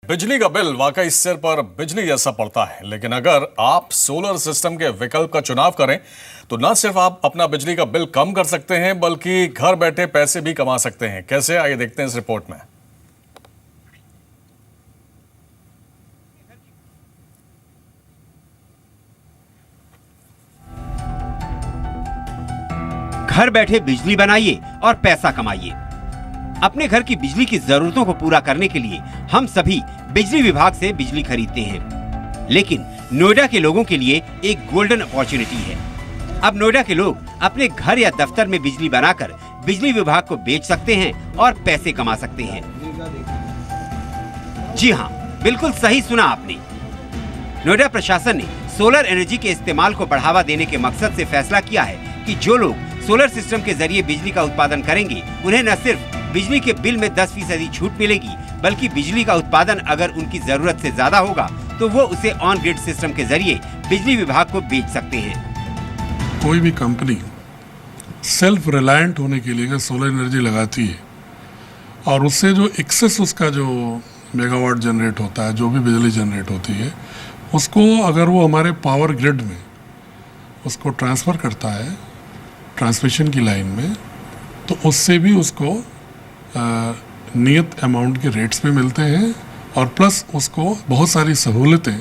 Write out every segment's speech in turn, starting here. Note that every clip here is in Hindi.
बिजली का बिल वाकई सिर पर बिजली जैसा पड़ता है, लेकिन अगर आप सोलर सिस्टम के विकल्प का चुनाव करें तो न सिर्फ आप अपना बिजली का बिल कम कर सकते हैं बल्कि घर बैठे पैसे भी कमा सकते हैं। कैसे, आइए देखते हैं इस रिपोर्ट में। घर बैठे बिजली बनाइए और पैसा कमाइए। अपने घर की बिजली की जरूरतों को पूरा करने के लिए हम सभी बिजली विभाग से बिजली खरीदते हैं, लेकिन नोएडा के लोगों के लिए एक गोल्डन अपॉर्चुनिटी है। अब नोएडा के लोग अपने घर या दफ्तर में बिजली बनाकर बिजली विभाग को बेच सकते हैं और पैसे कमा सकते हैं। जी हाँ, बिल्कुल सही सुना आपने। नोएडा प्रशासन ने सोलर एनर्जी के इस्तेमाल को बढ़ावा देने के मकसद से फैसला किया है कि जो लोग सोलर सिस्टम के जरिए बिजली का उत्पादन करेंगे उन्हें न सिर्फ बिजली के बिल में 10% छूट मिलेगी, बल्कि बिजली का उत्पादन अगर उनकी जरूरत से ज्यादा होगा तो वो उसे ऑन ग्रिड सिस्टम के जरिए बिजली विभाग को बेच सकते हैं। कोई भी कंपनी सेल्फ रिलायंट होने के लिए सोलर एनर्जी लगाती है और उससे जो एक्सेस उसका जो मेगावाट जनरेट होता है, जो भी बिजली जनरेट होती है, उसको अगर वो हमारे पावर ग्रिड में उसको ट्रांसफ़र करता है ट्रांसमिशन की लाइन में, तो उससे भी उसको नियत अमाउंट के रेट्स पे मिलते हैं और प्लस उसको बहुत सारी सहूलतें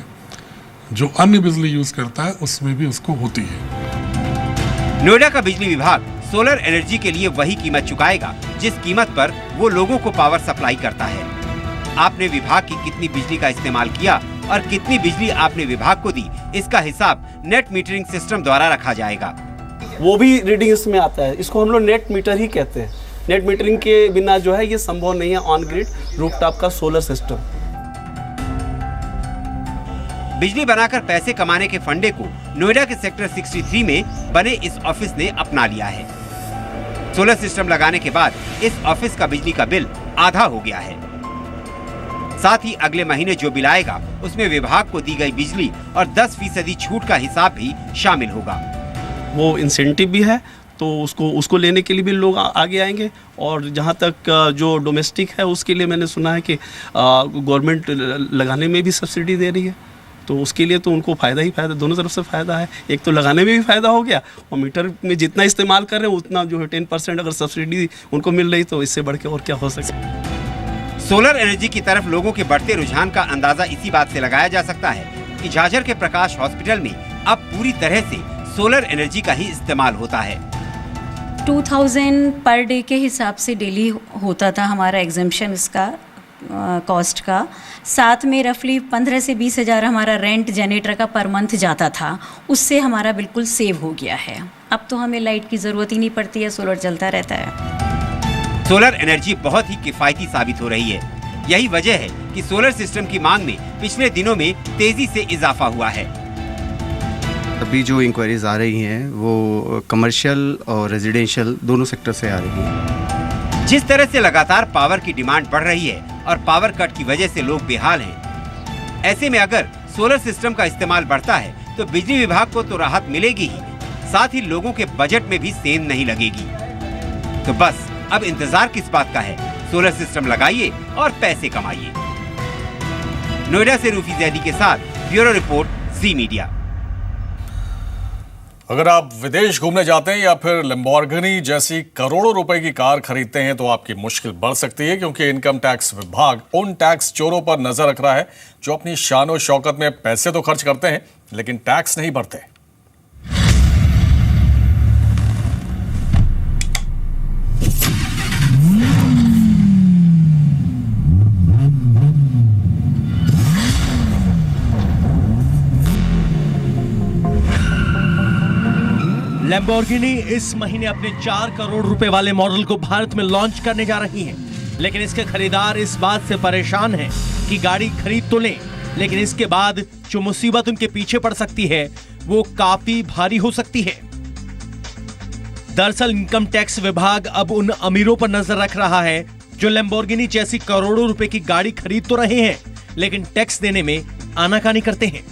जो अन्य बिजली यूज करता है उसमें भी उसको होती है। नोएडा का बिजली विभाग सोलर एनर्जी के लिए वही कीमत चुकाएगा जिस कीमत पर वो लोगों को पावर सप्लाई करता है। आपने विभाग की कितनी बिजली का इस्तेमाल किया और कितनी बिजली आपने विभाग को दी, इसका हिसाब नेट मीटरिंग सिस्टम द्वारा रखा जाएगा। वो भी रीडिंग इसमें आता है। इसको हम लोग नेट मीटर ही कहते हैं। नेट मीटरिंग के बिना जो है ये संभव नहीं है ऑन ग्रिड रूफटॉप का सोलर सिस्टम। बिजली बनाकर पैसे कमाने के फंडे को नोएडा के सेक्टर 63 में बने इस ऑफिस ने अपना लिया है। सोलर सिस्टम लगाने के बाद इस ऑफिस का बिजली का बिल आधा हो गया है। साथ ही अगले महीने जो बिल आएगा उसमें विभाग को दी गई बिजली और 10% छूट का हिसाब भी शामिल होगा। वो इंसेंटिव भी है तो उसको लेने के लिए भी लोग आगे आएंगे। और जहाँ तक जो डोमेस्टिक है उसके लिए मैंने सुना है कि गवर्नमेंट लगाने में भी सब्सिडी दे रही है, तो उसके लिए तो उनको फ़ायदा ही फ़ायदा, दोनों तरफ से फ़ायदा है। एक तो लगाने में भी फ़ायदा हो गया और मीटर में जितना इस्तेमाल कर रहे हैं उतना जो है 10% अगर सब्सिडी उनको मिल रही तो इससे बढ़ के और क्या हो सकता। सोलर एनर्जी की तरफ लोगों के बढ़ते रुझान का अंदाजा इसी बात से लगाया जा सकता है कि झाझर के प्रकाश हॉस्पिटल में अब पूरी तरह से सोलर एनर्जी का ही इस्तेमाल होता है। 2000 पर डे के हिसाब से डेली होता था हमारा एग्जेम्पशन इसका कॉस्ट का। साथ में रफली 15 से 20 हज़ार हमारा रेंट जनरेटर का पर मंथ जाता था, उससे हमारा बिल्कुल सेव हो गया है। अब तो हमें लाइट की ज़रूरत ही नहीं पड़ती है, सोलर चलता रहता है। सोलर एनर्जी बहुत ही किफ़ायती साबित हो रही है। यही वजह है कि सोलर सिस्टम की मांग में पिछले दिनों में तेजी से इजाफा हुआ है। अभी जो इंक्वायरीज आ रही हैं वो कमर्शियल और रेजिडेंशियल दोनों सेक्टर से आ रही हैं। जिस तरह से लगातार पावर की डिमांड बढ़ रही है और पावर कट की वजह से लोग बेहाल हैं, ऐसे में अगर सोलर सिस्टम का इस्तेमाल बढ़ता है तो बिजली विभाग को तो राहत मिलेगी ही, साथ ही लोगों के बजट में भी सेंध नहीं लगेगी। तो बस अब इंतजार किस बात का है, सोलर सिस्टम लगाइए और पैसे कमाइए। नोएडा से रूफी जैदी के साथ ब्यूरो रिपोर्ट, जी मीडिया। अगर आप विदेश घूमने जाते हैं या फिर लैम्बोर्गिनी जैसी करोड़ों रुपए की कार खरीदते हैं तो आपकी मुश्किल बढ़ सकती है, क्योंकि इनकम टैक्स विभाग उन टैक्स चोरों पर नजर रख रहा है जो अपनी शान और शौकत में पैसे तो खर्च करते हैं लेकिन टैक्स नहीं भरते। लैम्बोर्गिनी इस महीने अपने 4 करोड़ रुपए वाले मॉडल को भारत में लॉन्च करने जा रही है, लेकिन इसके खरीदार इस बात से परेशान हैं कि गाड़ी खरीद तो लें, लेकिन इसके बाद जो मुसीबत उनके पीछे पड़ सकती है वो काफी भारी हो सकती है। दरअसल इनकम टैक्स विभाग अब उन अमीरों पर नजर रख रहा है जो लैम्बोर्गिनी जैसी करोड़ों रुपए की गाड़ी खरीद तो रहे हैं लेकिन टैक्स देने में आनाकानी करते हैं।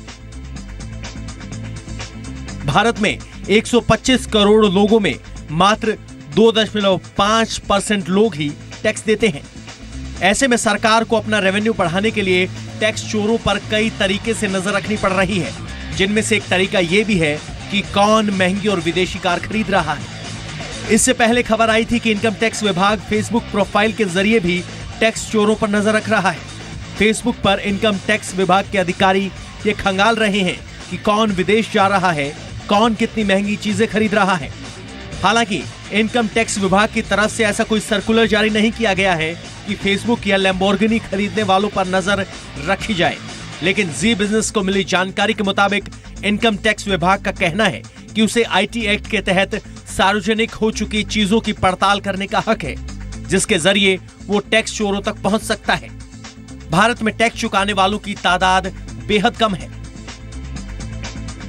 भारत में 125 करोड़ लोगों में मात्र 2.5% लोग ही टैक्स देते हैं। ऐसे में सरकार को अपना रेवेन्यू बढ़ाने के लिए टैक्स चोरों पर कई तरीके से नजर रखनी पड़ रही है, जिनमें से एक तरीका यह भी है कि कौन महंगी और विदेशी कार खरीद रहा है। इससे पहले खबर आई थी कि इनकम टैक्स विभाग फेसबुक प्रोफाइल के जरिए भी टैक्स चोरों पर नजर रख रहा है। फेसबुक पर इनकम टैक्स विभाग के अधिकारी ये खंगाल रहे हैं कि कौन विदेश जा रहा है, कौन कितनी महंगी चीजें खरीद रहा है। हालांकि इनकम टैक्स विभाग की तरफ से ऐसा कोई सर्कुलर जारी नहीं किया गया है कि फेसबुक या लैम्बोर्गिनी खरीदने वालों पर नजर रखी जाए, लेकिन जी बिजनेस को मिली जानकारी के मुताबिक इनकम टैक्स विभाग का कहना है कि उसे आईटी एक्ट के तहत सार्वजनिक हो चुकी चीजों की पड़ताल करने का हक है, जिसके जरिए वो टैक्स चोरों तक पहुंच सकता है। भारत में टैक्स चुकाने वालों की तादाद बेहद कम है।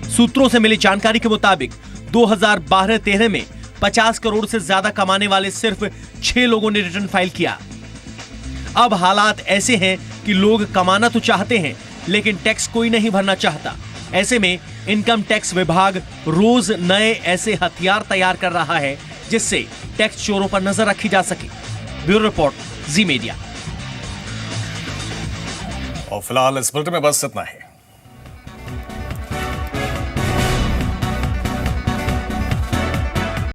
सूत्रों से मिली जानकारी के मुताबिक 2012-13 में 50 करोड़ से ज्यादा कमाने वाले सिर्फ 6 लोगों ने रिटर्न फाइल किया। अब हालात ऐसे हैं कि लोग कमाना तो चाहते हैं, लेकिन टैक्स कोई नहीं भरना चाहता। ऐसे में इनकम टैक्स विभाग रोज नए ऐसे हथियार तैयार कर रहा है जिससे टैक्स चोरों पर नजर रखी जा सके। ब्यूरो रिपोर्ट, जी मीडिया। और फिलहाल इस बुलेटिन में बस इतना ही।